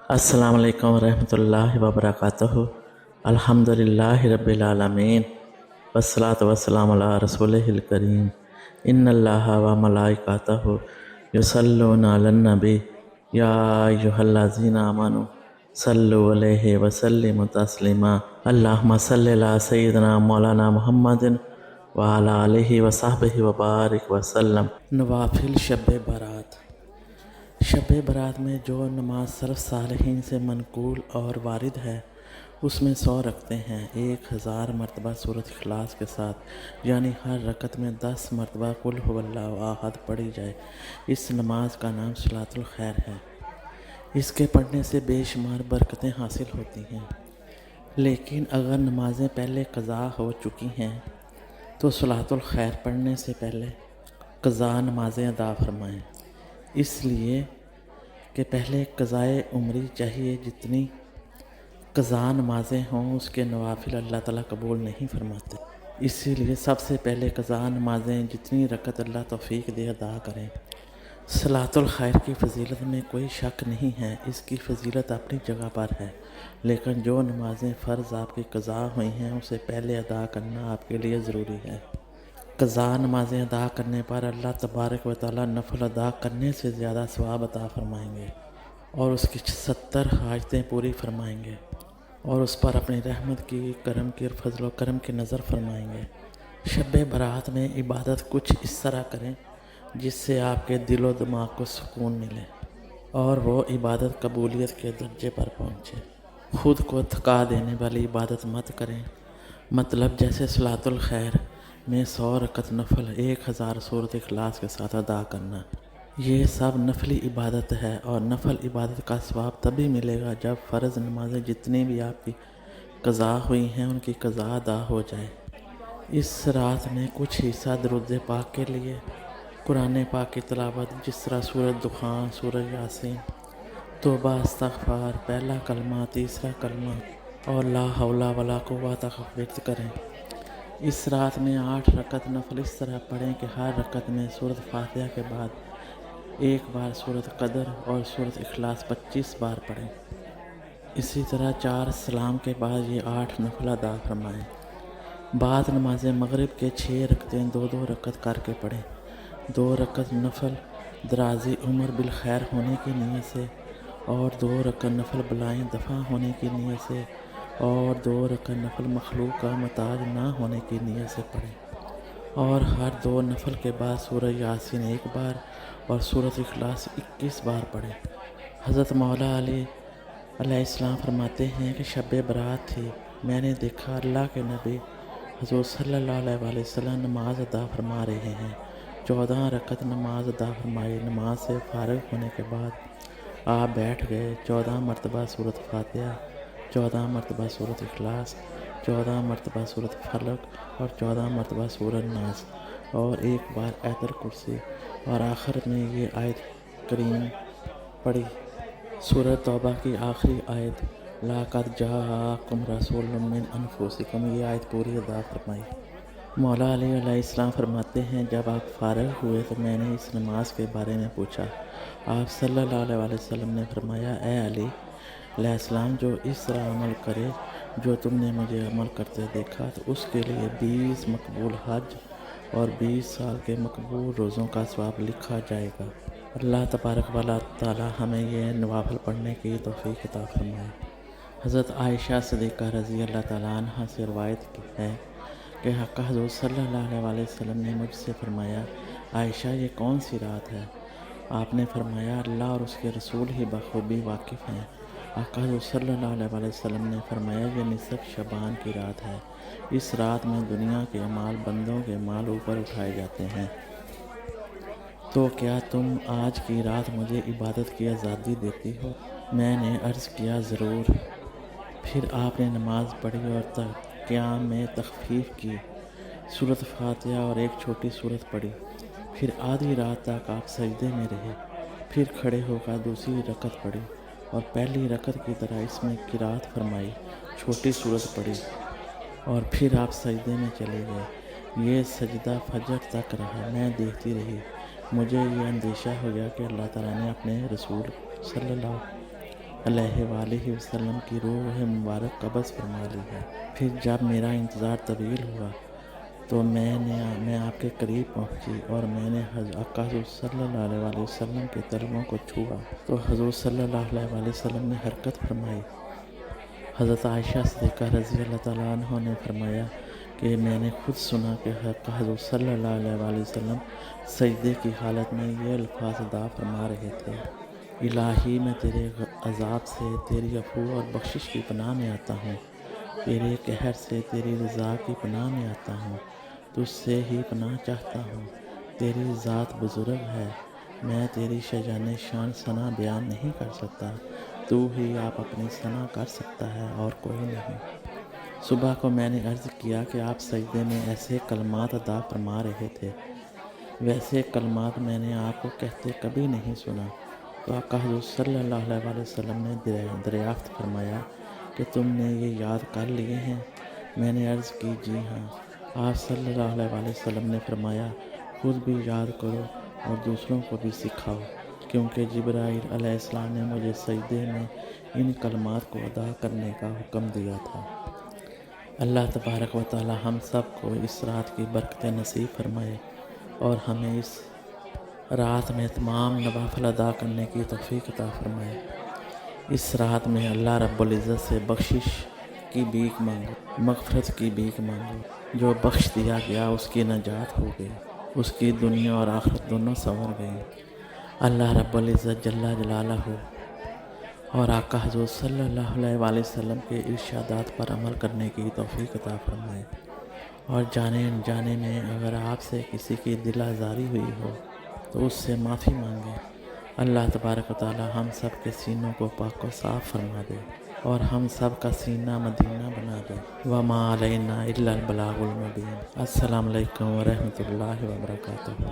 السلام علیکم ورحمۃ اللہ وبرکاتہ۔ الحمدللہ رب العالمین والصلاۃ والسلام علی رسولہ الکریم۔ ان اللہ و ملائکتہ یصلون علی النبی یا ایھا الذین آمنوا صلوا علیہ وسلموا تسلیما۔ اللہم صلی علی سیدنا مولانا محمد وعلی آلہ وصحبہ وبارک وسلم۔ نوافل شب برات۔ شب برات میں جو نماز سلف صالحین سے منقول اور وارد ہے اس میں 100 رکعتیں ہیں، 1000 مرتبہ سورۃ اخلاص کے ساتھ، یعنی ہر رکعت میں 10 مرتبہ قل ھو اللہ احد پڑھی جائے۔ اس نماز کا نام صلاۃ الخیر ہے۔ اس کے پڑھنے سے بے شمار برکتیں حاصل ہوتی ہیں، لیکن اگر نمازیں پہلے قضا ہو چکی ہیں تو صلاۃ الخیر پڑھنے سے پہلے قضا نمازیں ادا فرمائیں، اس لیے کہ پہلے قضائے عمری چاہیے۔ جتنی قضا نمازیں ہوں اس کے نوافل اللہ تعالیٰ قبول نہیں فرماتے، اسی لیے سب سے پہلے قضا نمازیں جتنی رکعت اللہ توفیق دے ادا کریں۔ صلاۃ الخیر کی فضیلت میں کوئی شک نہیں ہے، اس کی فضیلت اپنی جگہ پر ہے، لیکن جو نمازیں فرض آپ کی قضا ہوئی ہیں اسے پہلے ادا کرنا آپ کے لیے ضروری ہے۔ قضا نمازیں ادا کرنے پر اللہ تبارک و تعالیٰ نفل ادا کرنے سے زیادہ ثواب عطا فرمائیں گے اور اس کی 70 حاجتیں پوری فرمائیں گے، اور اس پر اپنی رحمت کی، کرم کی اور فضل و کرم کی نظر فرمائیں گے۔ شب برات میں عبادت کچھ اس طرح کریں جس سے آپ کے دل و دماغ کو سکون ملے اور وہ عبادت قبولیت کے درجے پر پہنچے۔ خود کو تھکا دینے والی عبادت مت کریں، مطلب جیسے صلاۃ الخیر میں 100 رکعت نفل 1000 سورۃ اخلاص کے ساتھ ادا کرنا، یہ سب نفلی عبادت ہے، اور نفل عبادت کا ثواب تبھی ملے گا جب فرض نمازیں جتنی بھی آپ کی قضا ہوئی ہیں ان کی قضا ادا ہو جائے۔ اس رات میں کچھ حصہ درود پاک کے لیے، قرآن پاک کی تلاوت جس طرح سورۃ دخان، سورۃ یاسین، توبہ، استغفار، پہلا کلمہ، تیسرا کلمہ اور لا حول ولا قوت ورد کریں۔ اس رات میں 8 رکعت نفل اس طرح پڑھیں کہ ہر رکعت میں سورۃ فاتحہ کے بعد ایک بار سورۃ قدر اور سورۃ اخلاص 25 بار پڑھیں۔ اسی طرح 4 سلام کے بعد یہ 8 نفل ادا فرمائیں۔ بعد نماز مغرب کے 6 رکعتیں 2 رکعت کر کے پڑھیں۔ 2 رکعت نفل درازی عمر بالخیر ہونے کی نیت سے، اور 2 رکعت نفل بلائیں دفع ہونے کی نیت سے، اور 2 رکعت نفل مخلوق کا محتاج نہ ہونے کی نیت سے پڑھیں، اور ہر 2 نفل کے بعد سورہ یاسین 1 بار اور سورۃ اخلاص 21 بار پڑھیں۔ حضرت مولا علی علیہ السلام فرماتے ہیں کہ شب برات تھی، میں نے دیکھا اللہ کے نبی حضور صلی اللہ علیہ وآلہ وسلم نماز ادا فرما رہے ہیں۔ 14 رکعت نماز ادا فرمائی۔ نماز سے فارغ ہونے کے بعد آپ بیٹھ گئے، 14 مرتبہ سورۃ فاتحہ، 14 مرتبہ سورۃ اخلاص، 14 مرتبہ سورۃ فلق اور 14 مرتبہ سورۃ ناس، اور 1 بار آیت الکرسی، اور آخر میں یہ آیت کریم پڑھی، سورۃ توبہ کی آخری آیت لَقَدْ جَاءَکُمْ رَسُولٌ مِّنْ أَنفُسِکُمْ، یہ آیت پوری ادا فرمائی۔ مولا علی علیہ السلام فرماتے ہیں جب آپ فارغ ہوئے تو میں نے اس نماز کے بارے میں پوچھا، آپ صلی اللہ علیہ وآلہ وسلم نے فرمایا، اے علی علیہ السلام، جو اس طرح عمل کرے جو تم نے مجھے عمل کرتے دیکھا تو اس کے لیے 20 مقبول حج اور 20 سال کے مقبول روزوں کا ثواب لکھا جائے گا۔ اللہ تبارک و تعالی ہمیں یہ نوافل پڑھنے کی توفیق عطا فرمائے۔ حضرت عائشہ صدیقہ رضی اللہ تعالیٰ عنہ سے روایت ہے کہ حق حضور صلی اللہ علیہ وآلہ وسلم نے مجھ سے فرمایا، عائشہ یہ کون سی رات ہے؟ آپ نے فرمایا، اللہ اور اس کے رسول ہی بخوبی واقف ہیں۔ آقا حضور صلی اللہ علیہ وآلہ وسلم نے فرمایا، یہ نصف شعبان کی رات ہے، اس رات میں دنیا کے اعمال بندوں کے اعمال اوپر اٹھائے جاتے ہیں، تو کیا تم آج کی رات مجھے عبادت کی آزادی دیتی ہو؟ میں نے عرض کیا ضرور۔ پھر آپ نے نماز پڑھی اور قیام میں تخفیف کی، سورۃ فاتحہ اور ایک چھوٹی سورت پڑھی، پھر آدھی رات تک آپ سجدے میں رہے، پھر کھڑے ہو کر دوسری رکعت پڑھی اور پہلی رکعت کی طرح اس میں قرات فرمائی، چھوٹی سورت پڑھی، اور پھر آپ سجدے میں چلے گئے۔ یہ سجدہ فجر تک رہا، میں دیکھتی رہی، مجھے یہ اندیشہ ہو گیا کہ اللہ تعالیٰ نے اپنے رسول صلی اللہ علیہ وآلہ وسلم کی روح مبارک قبض فرما لی ہے۔ پھر جب میرا انتظار طویل ہوا تو میں آپ کے قریب پہنچی اور میں نے آقا حضور صلی اللہ علیہ وسلم کے طلبوں کو چھوا تو حضور صلی اللہ علیہ وسلم نے حرکت فرمائی۔ حضرت عائشہ صدیقہ رضی اللہ تعالیٰ عنہ نے فرمایا کہ میں نے خود سنا کہ حضور صلی اللہ علیہ وسلم سجدے کی حالت میں یہ الفاظ ادا فرما رہے تھے: الہی میں تیرے عذاب سے تیری عفو اور بخشش کی پناہ میں آتا ہوں، تیرے قہر سے تیری رضا کی پناہ میں آتا ہوں، تجھ سے ہی پناہ چاہتا ہوں، تیری ذات بزرگ ہے، میں تیری شان ثنا بیان نہیں کر سکتا، تو ہی آپ اپنی ثنا کر سکتا ہے اور کوئی نہیں۔ صبح کو میں نے عرض کیا کہ آپ سجدے میں ایسے کلمات ادا فرما رہے تھے، ویسے کلمات میں نے آپ کو کہتے کبھی نہیں سنا۔ تو آقا حضور صلی اللہ علیہ وسلم نے دریافت فرمایا کہ تم نے یہ یاد کر لیے ہیں؟ میں نے عرض کی جی ہاں۔ آپ صلی اللہ علیہ وسلم نے فرمایا خود بھی یاد کرو اور دوسروں کو بھی سکھاؤ، کیونکہ جبرائیل علیہ السلام نے مجھے سجدے میں ان کلمات کو ادا کرنے کا حکم دیا تھا۔ اللہ تبارک و تعالی ہم سب کو اس رات کی برکتیں نصیب فرمائے اور ہمیں اس رات میں تمام نوافل ادا کرنے کی توفیق عطا فرمائے۔ اس رات میں اللہ رب العزت سے بخشش کی بھیک مانگو، مغفرت کی بھیک مانگو۔ جو بخش دیا گیا اس کی نجات ہو گئی، اس کی دنیا اور آخرت دونوں سنور گئی۔ اللہ رب العزت جل جلالہ اور آقا حضور صلی اللہ علیہ وسلم کے ارشادات پر عمل کرنے کی توفیق عطا فرمائے، اور جانے انجانے میں اگر آپ سے کسی کی دل آزاری ہوئی ہو تو اس سے معافی مانگے۔ اللہ تبارک و تعالی ہم سب کے سینوں کو پاک و صاف فرما دے اور ہم سب کا سینہ مدینہ بنا دے۔ وما علینا الا البلاغ المبین۔ السلام علیکم ورحمۃ اللہ وبرکاتہ۔